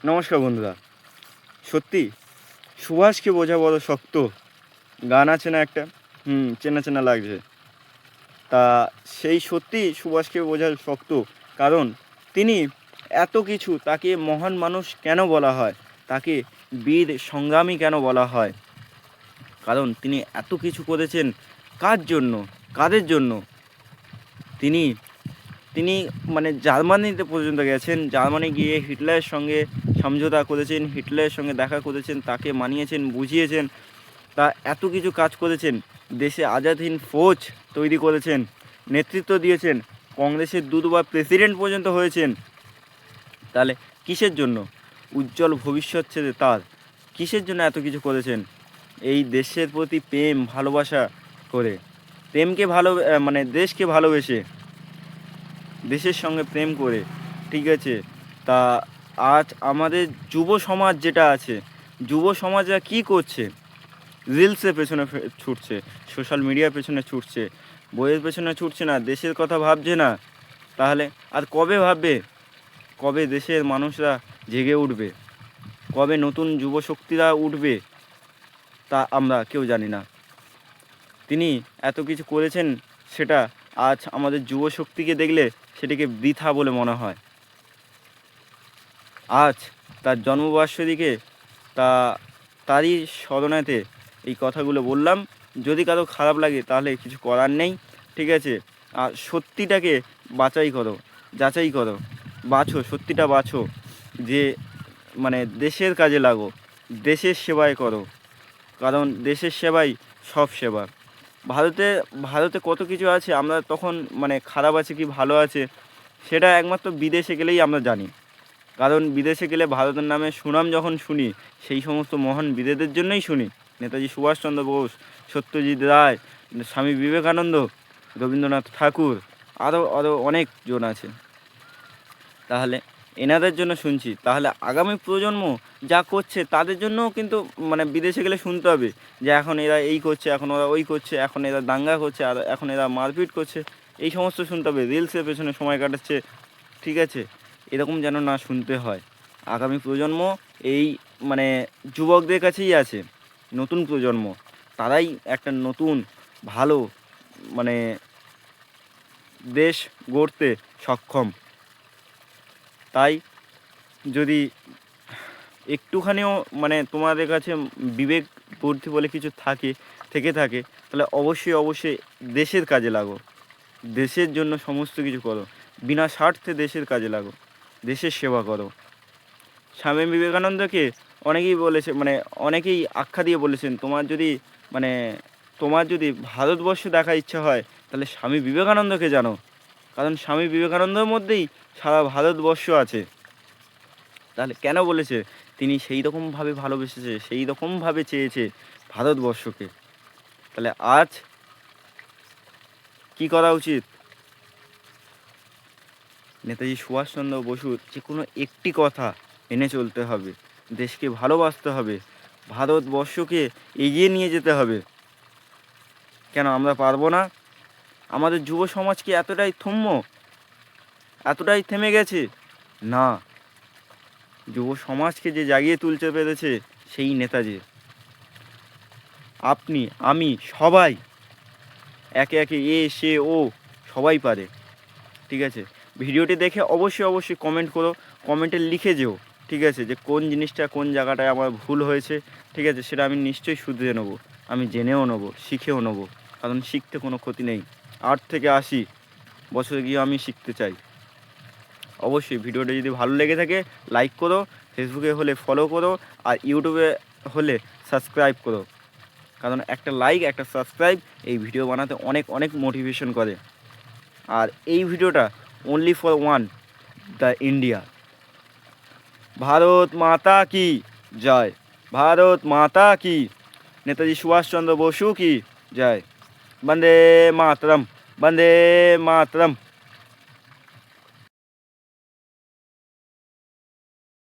নমস্কার বন্ধুরা। সত্যি সুভাষকে বোঝা বড় শক্ত। গান আছে না একটা, চেনা চেনা লাগছে। তা সেই সত্যি সুভাষকে বোঝা শক্ত, কারণ তিনি এত কিছু, তাকে মহান মানুষ কেন বলা হয়, তাকে বীর সংগ্রামী কেন বলা হয়, কারণ তিনি এত কিছু করেছেন। কার জন্য, কাদের জন্য? তিনি তিনি মানে জার্মানিতে পর্যন্ত গেছেন। জার্মানি গিয়ে হিটলারের সঙ্গে সমঝোতা করেছেন, হিটলারের সঙ্গে দেখা করেছেন, তাকে মানিয়েছেন, বুঝিয়েছেন। তা এত কিছু কাজ করেছেন, দেশে আজাদহীন ফৌজ তৈরি করেছেন, নেতৃত্ব দিয়েছেন, কংগ্রেসের দুবার প্রেসিডেন্ট পর্যন্ত হয়েছেন। তাহলে কিসের জন্য? উজ্জ্বল ভবিষ্যৎ ছেড়ে তার কিসের জন্য এত কিছু করেছেন? এই দেশের প্রতি প্রেম ভালোবাসা করে, প্রেমকে ভালো মানে দেশকে ভালোবেসে, দেশের সঙ্গে প্রেম করে, ঠিক আছে। তা আজ আমাদের যুব সমাজ যেটা আছে, যুব সমাজরা কী করছে? রিলসের পেছনে ছুটছে, সোশ্যাল মিডিয়ার পেছনে ছুটছে, বইয়ের পেছনে ছুটছে না, দেশের কথা ভাবছে না। তাহলে আর কবে ভাববে? কবে দেশের মানুষরা জেগে উঠবে? কবে নতুন যুব শক্তিরা উঠবে? তা আমরা কেউ জানি না। তিনি এত কিছু করেছেন, সেটা আজ আমাদের যুব শক্তিকে দেখলে সেটিকে বৃথা বলে মনে হয়। আজ তার জন্মবার্ষিকীকে তারই স্মরণেতে এই কথাগুলো বললাম। যদি কারো খারাপ লাগে তাহলে কিছু করার নেই, ঠিক আছে। আর সত্যিটাকে যাচাই করো, বাছো, সত্যিটা বাছো, যে মানে দেশের কাজে লাগো, দেশের সেবায় করো, কারণ দেশের সেবাই সব সেবা। ভারতে ভারতে কত কিছু আছে, আমরা তখন মানে খারাপ আছে কি ভালো আছে সেটা একমাত্র বিদেশে গেলেই আমরা জানি। কারণ বিদেশে গেলে ভারতের নামে সুনাম যখন শুনি, সেই সমস্ত মহান বীরদের জন্যই শুনি। নেতাজি সুভাষচন্দ্র বোস, সত্যজিৎ রায়, স্বামী বিবেকানন্দ, রবীন্দ্রনাথ ঠাকুর, আরও আরও অনেকজন আছে। তাহলে এনাদের জন্য শুনছি, তাহলে আগামী প্রজন্ম যা করছে তাদের জন্যও কিন্তু মানে বিদেশে গেলে শুনতে হবে যে এখন এরা এই করছে, এখন ওরা ওই করছে, এখন এরা দাঙ্গা করছে, আর এখন এরা মারপিট করছে। এই সমস্ত শুনতে হবে, রিলসের পেছনে সময় কাটাচ্ছে, ঠিক আছে। এরকম যেন না শুনতে হয়। আগামী প্রজন্ম এই মানে যুবকদের কাছেই আছে। নতুন প্রজন্ম, তারাই একটা নতুন ভালো মানে দেশ গড়তে সক্ষম। তাই যদি একটুখানিও মানে তোমাদের কাছে বিবেক বুদ্ধি বলে কিছু থেকে থাকে, তাহলে অবশ্যই অবশ্যই দেশের কাজে লাগো, দেশের জন্য সমস্ত কিছু করো, বিনা স্বার্থে দেশের কাজে লাগো, দেশের সেবা করো। স্বামী বিবেকানন্দকে অনেকেই বলেছে, মানে অনেকেই আখ্যা দিয়ে বলেছেন, মানে তোমার যদি ভারতবর্ষ দেখার ইচ্ছা হয় তাহলে স্বামী বিবেকানন্দকে জানো, কারণ স্বামী বিবেকানন্দের মধ্যেই সারা ভারতবর্ষ আছে। তাহলে কেন বলেছে? তিনি সেই রকমভাবে ভালোবেসেছে, সেই রকমভাবে চেয়েছে ভারতবর্ষকে। তাহলে আজ কি করা উচিত? নেতাজি সুভাষচন্দ্র বসুর যে কোনো একটি কথা মেনে চলতে হবে, দেশকে ভালোবাসতে হবে, ভারতবর্ষকে এগিয়ে নিয়ে যেতে হবে। কেন আমরা পারবো না? আমাদের যুব সমাজ কি এতটাই থেমে গেছে? না, যুব সমাজকে যে জাগিয়ে তুলতে পেরেছে সেই নেতাজি। আপনি, আমি, সবাই একে একে, সে, ও, সবাই পারে, ঠিক আছে। ভিডিওটি দেখে অবশ্যই অবশ্যই কমেন্ট করো, কমেন্টে লিখে যেও, ঠিক আছে, যে কোন জিনিসটা কোন জায়গাটায় আমার ভুল হয়েছে, ঠিক আছে। সেটা আমি নিশ্চয়ই শুধরে নেবো, আমি জেনেও নেবো, শিখেও নেবো, কারণ শিখতে কোনো ক্ষতি নেই। 8 থেকে 80 বছরে গিয়ে আমি শিখতে চাই। অবশ্যই ভিডিওটা যদি ভালো লেগে থাকে লাইক করো, ফেসবুকে হলে ফলো করো, আর ইউটিউবে হলে সাবস্ক্রাইব করো, কারণ একটা লাইক একটা সাবস্ক্রাইব এই ভিডিও বানাতে অনেক অনেক মোটিভেশন করে। আর এই ভিডিওটা only for one, the India. Bharat মাতা কি জয়, ভারত মাতা কি, নেতাজি সুভাষচন্দ্র বসু কি জয়, বন্দে মাতরম, বন্দে মাতরম।